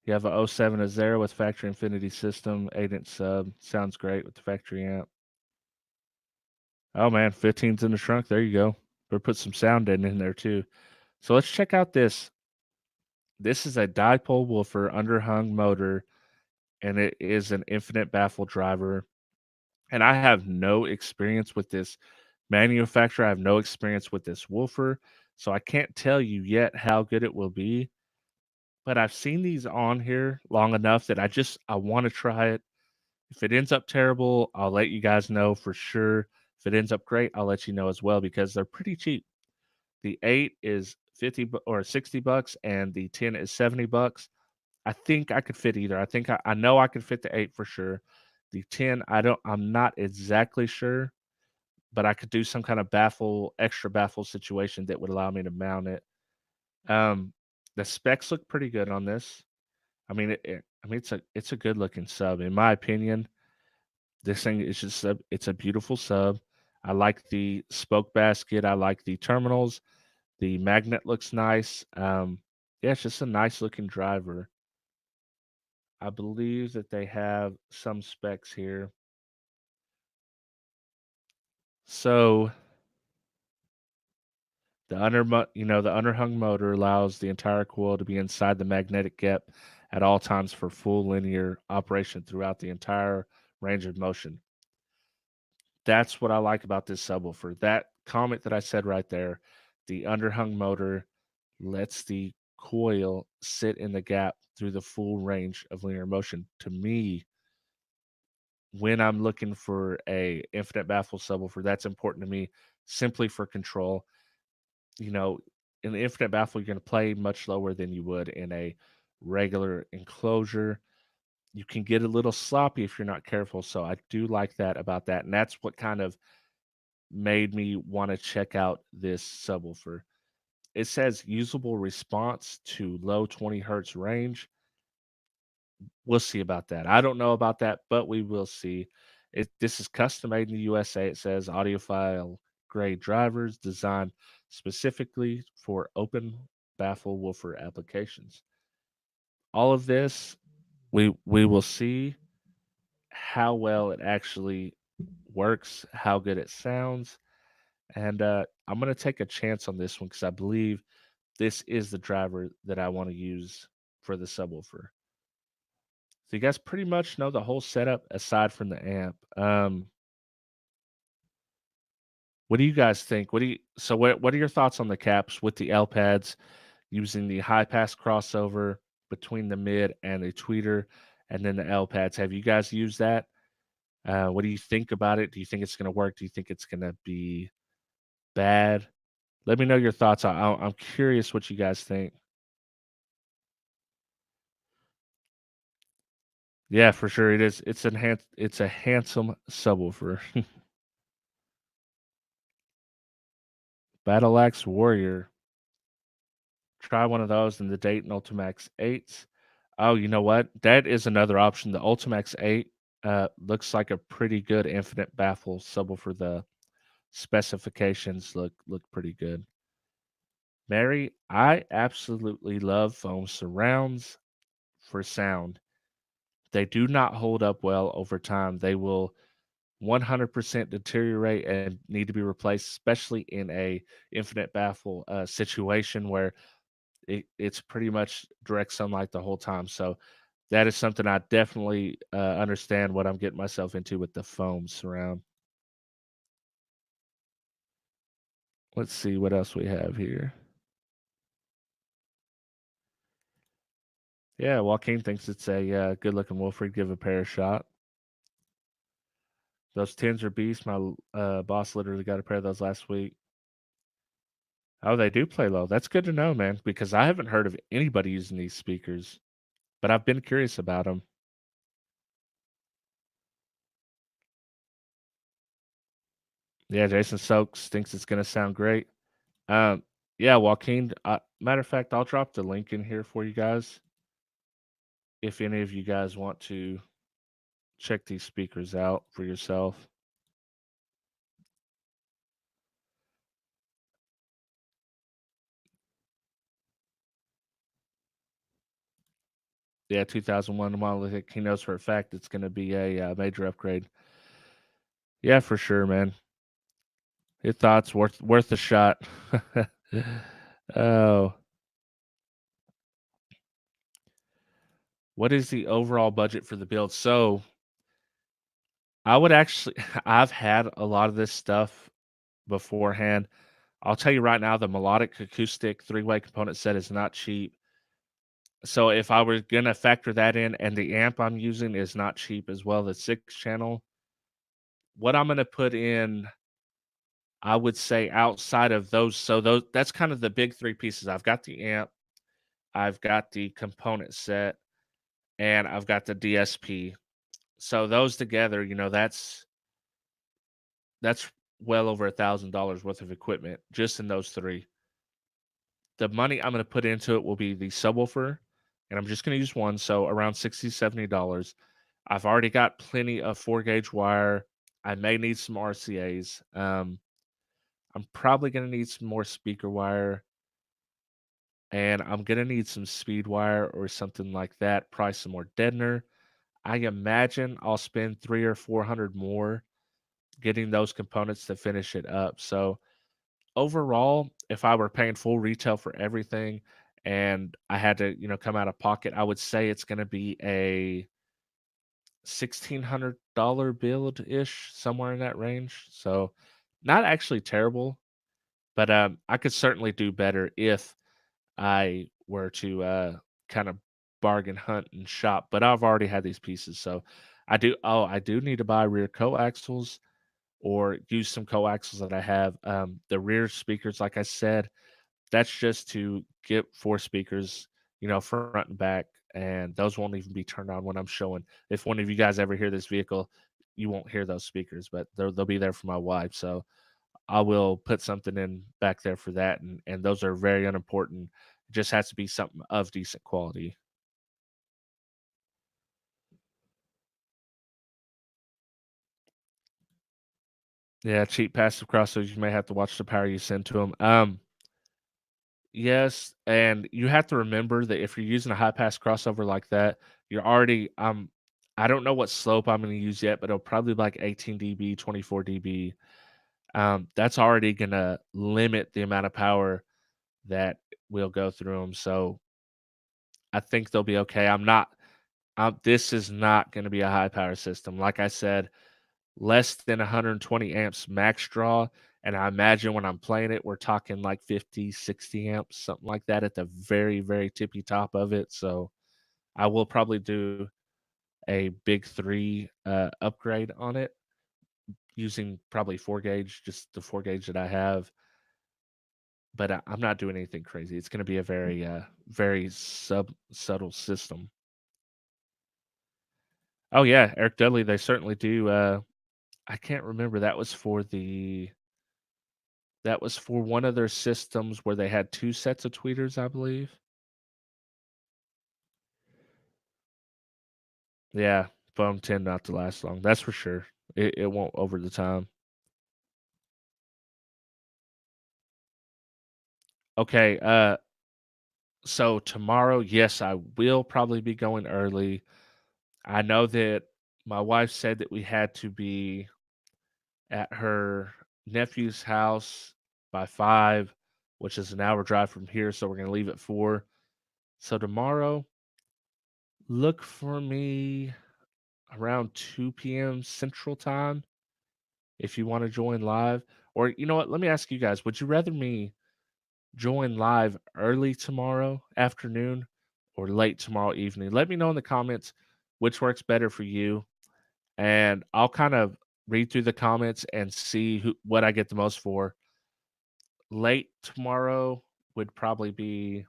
You have a '07 Azera with factory Infinity system, 8-inch sub. Sounds great with the factory amp. Oh man, 15's in the trunk. There you go. Or put some sound in there too. So let's check out this. This is a dipole woofer underhung motor, and it is an infinite baffle driver. And I have no experience with this manufacturer. I have no experience with this woofer, so I can't tell you yet how good it will be. But I've seen these on here long enough that I want to try it. If it ends up terrible, I'll let you guys know for sure. If it ends up great, I'll let you know as well because they're pretty cheap. The 8 is 50 or $60 and the 10 is $70. I think I could fit either. I know I could fit the 8 for sure. The 10, I'm not exactly sure, but I could do some kind of extra baffle situation that would allow me to mount it. Um, the specs look pretty good on this. I mean it's a good looking sub in my opinion. This thing is it's a beautiful sub. I like the spoke basket. I like the terminals. The magnet looks nice. Yeah, it's just a nice looking driver. I believe that they have some specs here. So the underhung motor allows the entire coil to be inside the magnetic gap at all times for full linear operation throughout the entire range of motion. That's what I like about this subwoofer. That comment that I said right there, the underhung motor lets the coil sit in the gap through the full range of linear motion. To me, when I'm looking for a infinite baffle subwoofer, that's important to me simply for control. You know, in the infinite baffle, you're going to play much lower than you would in a regular enclosure. You can get a little sloppy if you're not careful. So I do like that about that. And that's what kind of made me want to check out this subwoofer. It says usable response to low 20 hertz range. We'll see about that. I don't know about that, but we will see. This is custom made in the USA. It says audiophile grade drivers designed specifically for open baffle woofer applications. All of this, we will see how well it actually works, how good it sounds, and I'm gonna take a chance on this one because I believe this is the driver that I want to use for the subwoofer. So you guys pretty much know the whole setup aside from the amp. What do you guys think? What are your thoughts on the caps with the L pads using the high pass crossover between the mid and the tweeter and then the L pads? Have you guys used that? What do you think about it? Do you think it's going to work? Do you think it's going to be bad? Let me know your thoughts. I'm curious what you guys think. Yeah, for sure it is. It's a handsome subwoofer. Battle Axe Warrior. Try one of those in the Dayton Ultimax 8s. Oh, you know what? That is another option. The Ultimax 8 looks like a pretty good infinite baffle subwoofer. The specifications look pretty good. Mary, I absolutely love foam surrounds for sound. They do not hold up well over time. They will 100% deteriorate and need to be replaced, especially in a infinite baffle situation where it's pretty much direct sunlight the whole time. So that is something I definitely understand what I'm getting myself into with the foam surround. Let's see what else we have here. Yeah, Joaquin thinks it's a good looking Wolford. Give a pair a shot. Those tins are beasts. My boss literally got a pair of those last week. Oh, they do play low. That's good to know, man, because I haven't heard of anybody using these speakers, but I've been curious about them. Yeah, Jason Stokes thinks it's going to sound great. Um, yeah, Joaquin. Matter of fact, I'll drop the link in here for you guys if any of you guys want to check these speakers out for yourself. Yeah, 2001 monolithic. He knows for a fact it's going to be a major upgrade. Yeah, for sure, man. Your thoughts worth a shot. Oh, what is the overall budget for the build? So I would actually, I've had a lot of this stuff beforehand. I'll tell you right now, the melodic acoustic three-way component set is not cheap. So if I were gonna factor that in, and the amp I'm using is not cheap as well, the 6 channel, what I'm gonna put in, I would say outside of those, so those that's kind of the big three pieces. I've got the amp, I've got the component set, and I've got the DSP. So those together, that's well over $1,000 worth of equipment just in those three. The money I'm gonna put into it will be the subwoofer, and I'm just gonna use one, so around $60-$70. I've already got plenty of 4 gauge wire. I may need some RCAs. I'm probably gonna need some more speaker wire, and I'm gonna need some speed wire or something like that. Probably some more deadener. I imagine I'll spend 300 or 400 more getting those components to finish it up. So overall, if I were paying full retail for everything and I had to, come out of pocket, I would say it's going to be a $1,600 build ish, somewhere in that range. So not actually terrible, but I could certainly do better if I were to kind of bargain hunt and shop. But I've already had these pieces, so I do need to buy rear coaxials or use some coaxials that I have. The rear speakers, like I said, that's just to get 4 speakers, front and back, and those won't even be turned on when I'm showing. If one of you guys ever hear this vehicle, you won't hear those speakers, but they'll be there for my wife. So I will put something in back there for that, and those are very unimportant. It just has to be something of decent quality. Yeah, cheap passive crossovers. You may have to watch the power you send to them. Yes, and you have to remember that if you're using a high pass crossover like that, you're already I don't know what slope I'm going to use yet, but it'll probably be like 18 dB, 24 dB. That's already going to limit the amount of power that will go through them. So I think they'll be okay. This is not going to be a high power system. Like I said, less than 120 amps max draw. And I imagine when I'm playing it, we're talking like 50, 60 amps, something like that at the very, very tippy top of it. So I will probably do a big three upgrade on it using probably 4 gauge, just the 4 gauge that I have. But I'm not doing anything crazy. It's going to be a very, very subtle system. Oh yeah, Eric Dudley, they certainly do. I can't remember. That was for one of their systems where they had 2 sets of tweeters, I believe. Yeah, foam tend not to last long. That's for sure. It won't over the time. Okay, so tomorrow, yes, I will probably be going early. I know that my wife said that we had to be at her nephew's house by 5, which is an hour drive from here, so we're gonna leave at 4. So tomorrow, look for me around 2 p.m. Central Time if you wanna join live. Or you know what? Let me ask you guys, would you rather me join live early tomorrow afternoon or late tomorrow evening? Let me know in the comments which works better for you, and I'll kind of read through the comments and see what I get the most for. Late tomorrow would probably be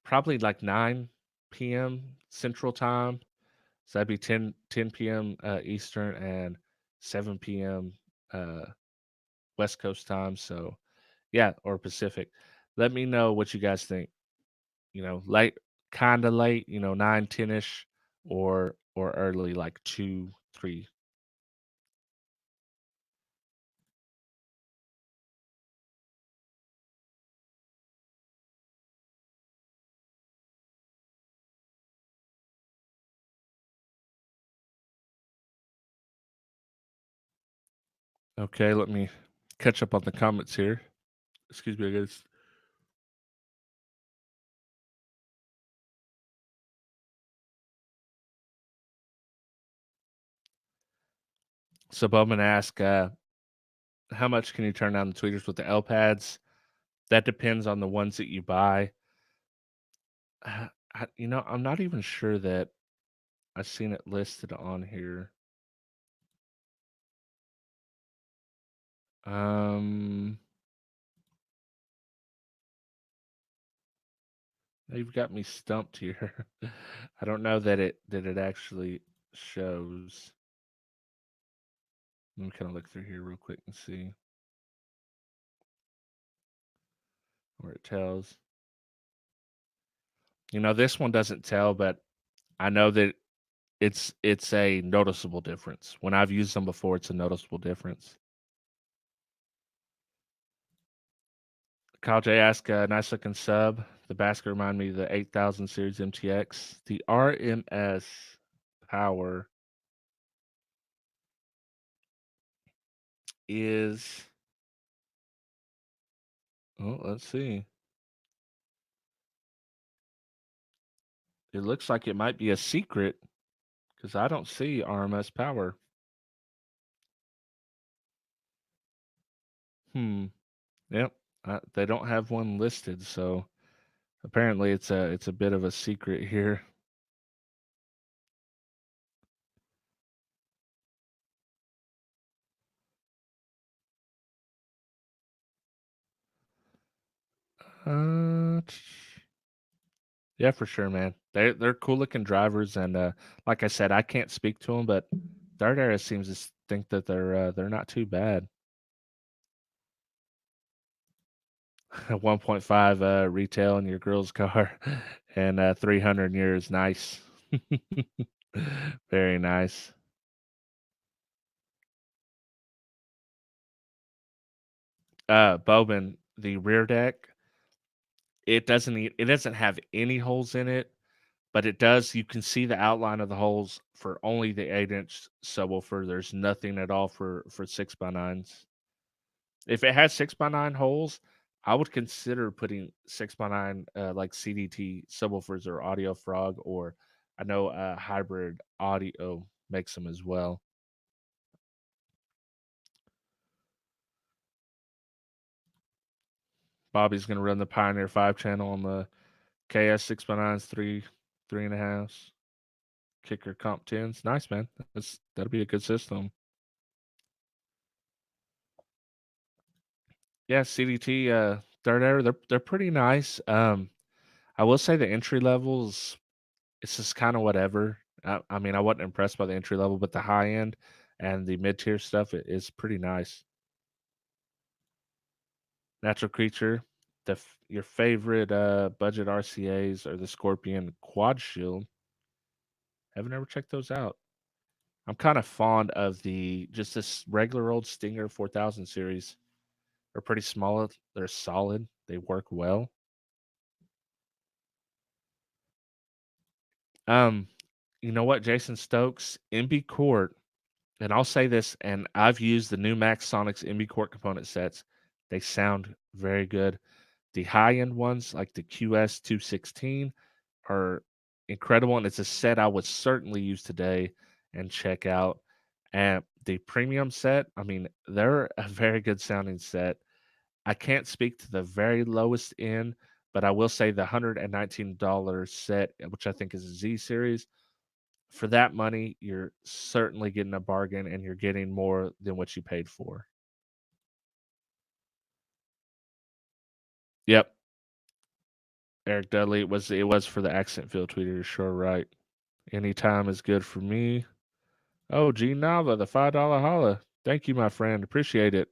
probably like 9 p.m. Central Time. So that'd be 10 p.m. Eastern and 7 p.m. Uh, West Coast time. So yeah, or Pacific. Let me know what you guys think. Late, kind of late. 9, 10 ish, or early, like 2, 3. Okay, let me catch up on the comments here. Excuse me, guys. So Bowman asked, how much can you turn down the tweeters with the L pads? That depends on the ones that you buy. I'm not even sure that I've seen it listed on here. Um, you've got me stumped here. I don't know that it actually shows. Let me kind of look through here real quick and see where it tells. This one doesn't tell, but I know that it's a noticeable difference. When I've used them before, it's a noticeable difference. Kyle J asked, nice looking sub. The basket remind me of the 8000 series MTX. The RMS power is, oh, let's see. It looks like it might be a secret because I don't see RMS power. Hmm. Yep. They don't have one listed, so apparently it's a bit of a secret here. Uh, yeah, for sure, man. They're cool looking drivers, and like I said, I can't speak to them, but Third Era seems to think that they're not too bad. 1.5 retail in your girl's car, and 300 in yours. Nice, very nice. Bowman, the rear deck, it doesn't have any holes in it, but it does. You can see the outline of the holes for only the 8-inch subwoofer. There's nothing at all for 6x9s. If it has 6x9 holes, I would consider putting 6x9 like CDT subwoofers or Audio Frog, or I know Hybrid Audio makes them as well. Bobby's gonna run the Pioneer 5 channel on the KS 6x9s, three and a halves. Kicker Comp 10s. Nice, man. That'll be a good system. Yeah, CDT third era, they're pretty nice. I will say the entry levels it's just kind of whatever. I mean, I wasn't impressed by the entry level, but the high end and the mid tier stuff is pretty nice. Natural creature, your favorite budget RCAs are the Scorpion Quad Shield. Haven't ever checked those out. I'm kind of fond of the just this regular old Stinger 4000 series. They're pretty small. They're solid. They work well. Um, you know what, Jason Stokes, MB Court, and I'll say this, and I've used the new Max Sonics MB Court component sets. They sound very good. The high end ones, like the QS 216, are incredible, and it's a set I would certainly use today and check out. And the premium set, I mean, they're a very good sounding set. I can't speak to the very lowest end, but I will say the $119 set, which I think is a Z series. For that money, you're certainly getting a bargain and you're getting more than what you paid for. Yep. Eric Dudley, it was for the accent field tweeter, you're sure right. Anytime is good for me. Oh, G Nava, the $5 holla. Thank you, my friend. Appreciate it.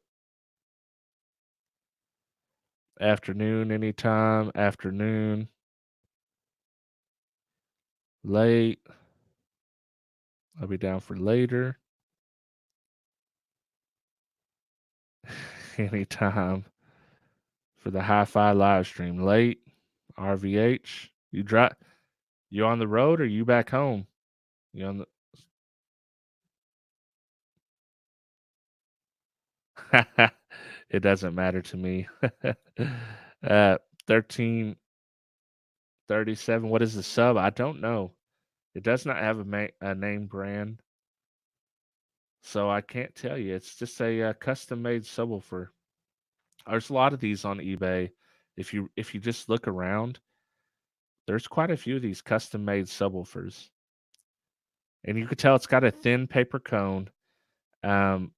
Afternoon, anytime, afternoon, late. I'll be down for later. Anytime for the hi-fi live stream. Late, RVH. You on the road or you back home? You on the It doesn't matter to me. 1337. What is the sub? I don't know. It does not have a name brand, so I can't tell you. It's just a custom made subwoofer. There's a lot of these on eBay. If you just look around, there's quite a few of these custom made subwoofers, and you could tell it's got a thin paper cone. Um,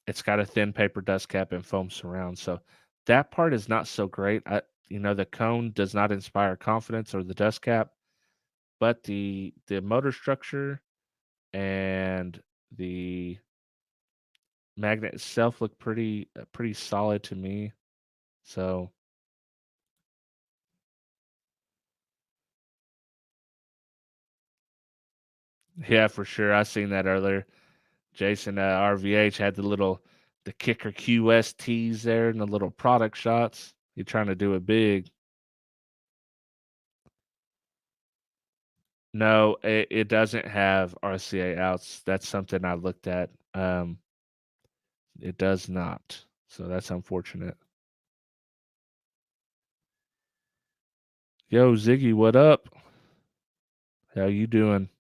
it's got a thin paper dust cap and foam surround. So that part is not so great. The cone does not inspire confidence or the dust cap, but the motor structure and the magnet itself look pretty solid to me. So yeah, for sure. I seen that earlier. Jason RVH had the kicker QSTs there and the little product shots. You're trying to do it big. No, it doesn't have RCA outs. That's something I looked at. It does not. So that's unfortunate. Yo, Ziggy, what up? How you doing?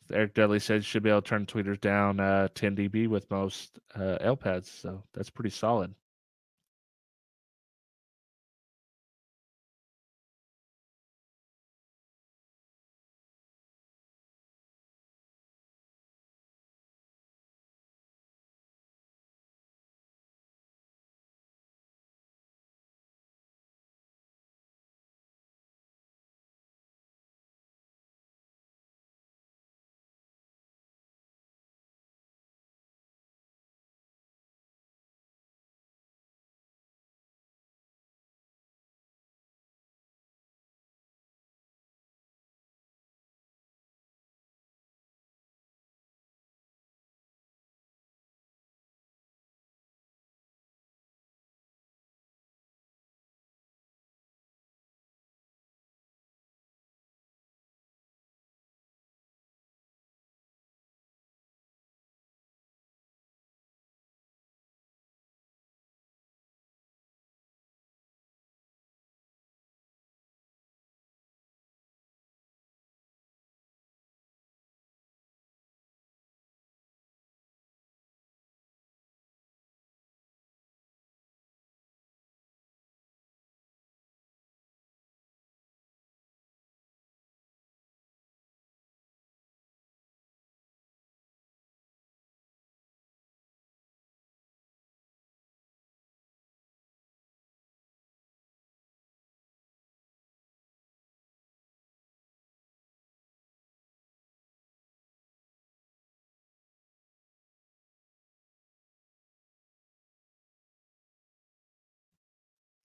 Eric Dudley said you should be able to turn tweeters down 10 dB with most L pads. So that's pretty solid.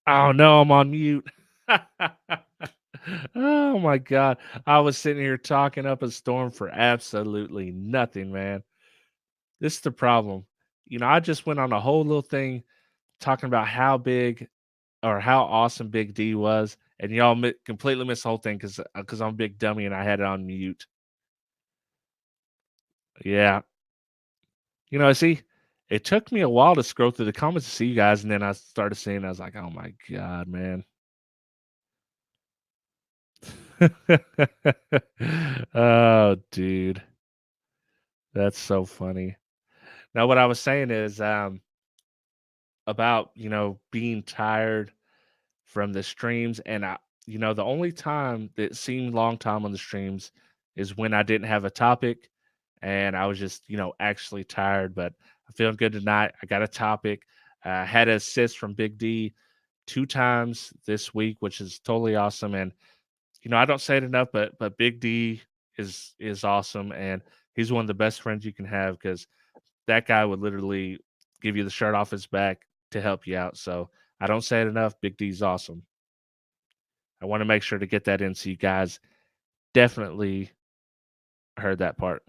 Oh no, I'm on mute. Oh my god. I was sitting here talking up a storm for absolutely nothing, man. This is the problem. I just went on a whole little thing talking about how big or how awesome Big D was, and y'all completely missed the whole thing because I'm a big dummy and I had it on mute. Yeah. See, it took me a while to scroll through the comments to see you guys, and then I started seeing, I was like, oh my god, man. Oh, dude. That's so funny. Now, what I was saying is about, being tired from the streams. And the only time that seemed long time on the streams is when I didn't have a topic and I was just, actually tired. But I'm feeling good tonight. I got a topic. I had an assist from Big D 2 times this week, which is totally awesome. And I don't say it enough, but Big D is awesome, and he's one of the best friends you can have because that guy would literally give you the shirt off his back to help you out. So I don't say it enough. Big D's awesome. I want to make sure to get that in so you guys definitely heard that part.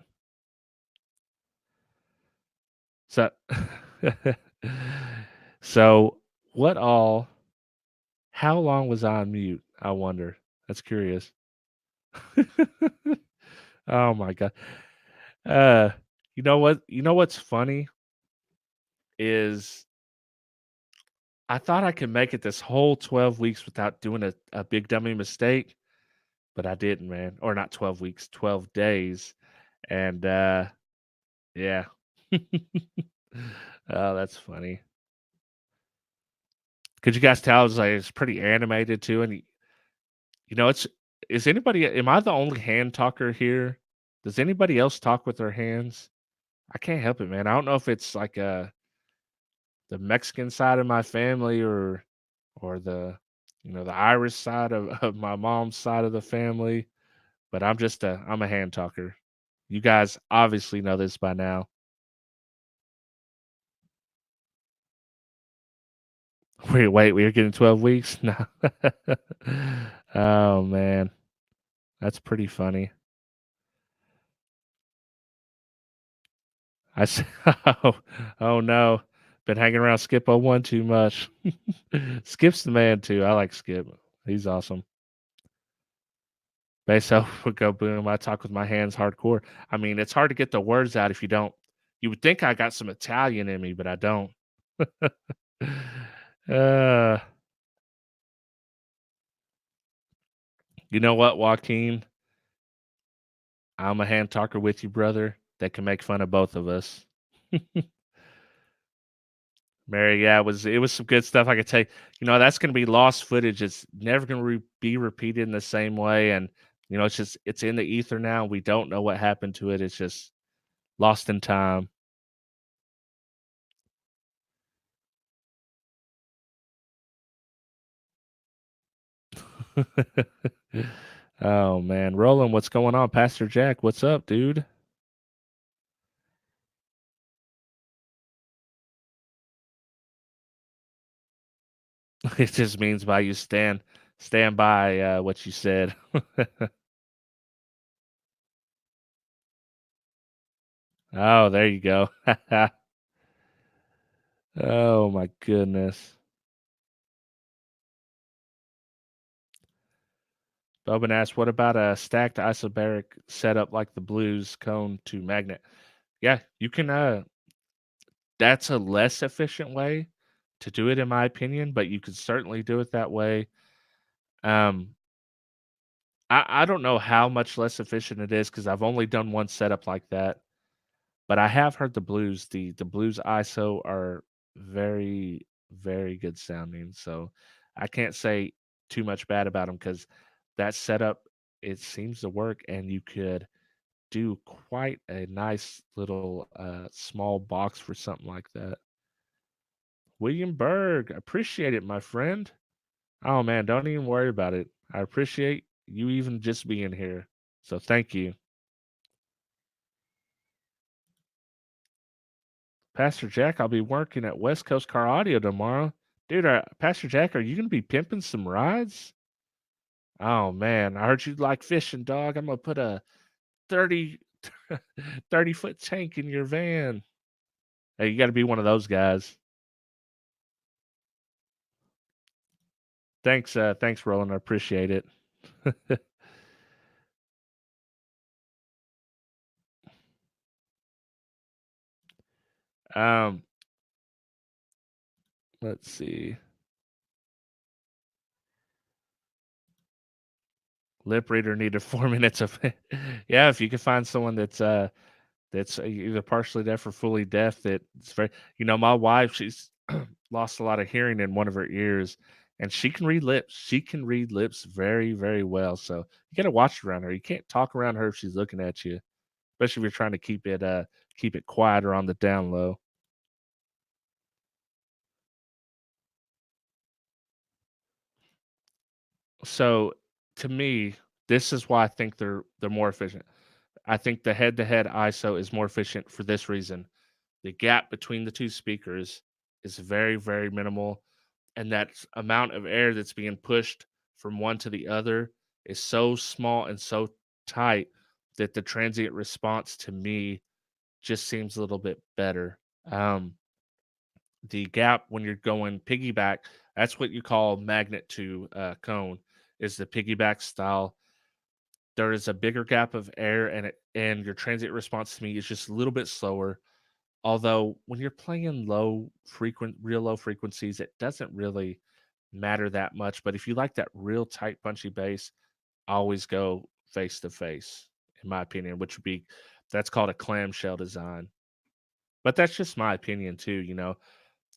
So, so what all? How long was I on mute? I wonder. That's curious. Oh my god. Uh, you know what? You know what's funny is I thought I could make it this whole 12 weeks without doing a big dummy mistake, but I didn't, man. Or not 12 weeks, 12 days. And yeah. Oh, that's funny. Could you guys tell it's pretty animated too? And it's is anybody am I the only hand talker here? Does anybody else talk with their hands? I can't help it, man. I don't know if it's like the Mexican side of my family or the Irish side of my mom's side of the family, but I'm a hand talker. You guys obviously know this by now. Wait, we're getting 12 weeks? No. Oh man, that's pretty funny. I s oh, oh no. Been hanging around Skip01 too much. Skip's the man too. I like Skip. He's awesome. Bass would go boom. I talk with my hands hardcore. I mean, it's hard to get the words out if you don't. You would think I got some Italian in me, but I don't. uh, you know what, Joaquin? I'm a hand talker with you, brother. That can make fun of both of us. Mary, yeah, it was some good stuff. I could tell you, that's going to be lost footage. It's never going to be repeated in the same way, and it's in the ether now. We don't know what happened to it. It's just lost in time. Oh man, Roland, what's going on? Pastor Jack, what's up, dude? It just means by you stand by what you said. Oh, there you go. Oh my goodness. Boban asked, "What about a stacked isobaric setup like the Blues cone to magnet?" Yeah, you can. That's a less efficient way to do it, in my opinion, but you could certainly do it that way. Um, I don't know how much less efficient it is because I've only done one setup like that, but I have heard the Blues ISO are very, very good sounding, so I can't say too much bad about them because that setup, it seems to work, and you could do quite a nice little, small box for something like that. William Berg, appreciate it, my friend. Oh, man, don't even worry about it. I appreciate you even just being here, so thank you. Pastor Jack, I'll be working at West Coast Car Audio tomorrow. Dude, Pastor Jack, are you gonna be pimping some rides? Oh man, I heard you like fishing, dog. I'm gonna put a 30 30-foot tank in your van. Hey, you got to be one of those guys. Thanks, Roland. I appreciate it. um, let's see. Lip reader needed 4 minutes of. Yeah, if you can find someone that's either partially deaf or fully deaf, that's very. My wife, she's lost a lot of hearing in one of her ears, and she can read lips. She can read lips very, very well. So you got to watch around her. You can't talk around her if she's looking at you, especially if you're trying to keep it quiet or on the down low. So to me, this is why I think they're more efficient. I think the head-to-head ISO is more efficient for this reason. The gap between the two speakers is very, very minimal, and that amount of air that's being pushed from one to the other is so small and so tight that the transient response to me just seems a little bit better. Um, the gap when you're going piggyback, that's what you call magnet to cone, is the piggyback style. There is a bigger gap of air, and your transient response to me is just a little bit slower. Although when you're playing real low frequencies, it doesn't really matter that much. But if you like that real tight, punchy bass, always go face to face, in my opinion, which would be that's called a clamshell design. But that's just my opinion too.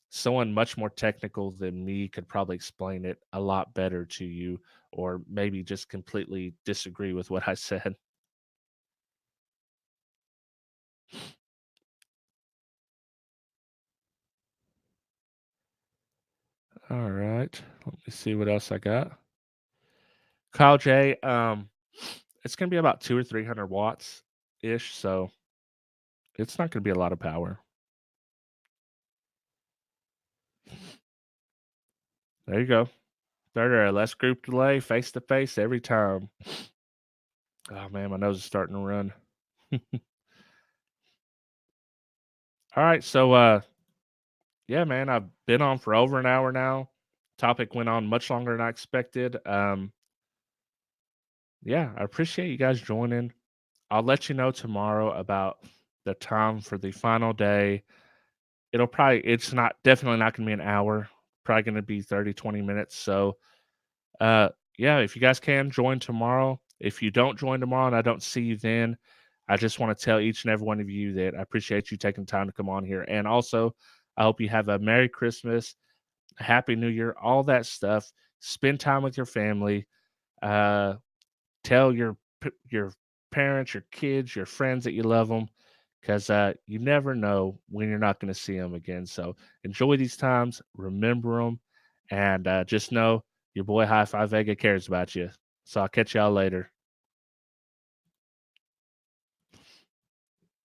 Someone much more technical than me could probably explain it a lot better to you, or maybe just completely disagree with what I said. All right, let me see what else I got. Kyle J, it's gonna be about 2 or 300 watts ish, so it's not gonna be a lot of power. There you go. There, less group delay, face to face every time. Oh man, my nose is starting to run. All right, so yeah, man, I've been on for over an hour now. Topic went on much longer than I expected. Yeah, I appreciate you guys joining. I'll let you know tomorrow about the time for the final day. It's not definitely not gonna be an hour, probably gonna be 30, 20 minutes. So yeah, if you guys can join tomorrow. If you don't join tomorrow and I don't see you then, I just want to tell each and every one of you that I appreciate you taking time to come on here. And also, I hope you have a Merry Christmas, a Happy New Year, all that stuff. Spend time with your family. Uh, tell your parents, your kids, your friends that you love them, because you never know when you're not going to see them again. So enjoy these times, remember them, and just know your boy High Five Vega cares about you. So I'll catch y'all later.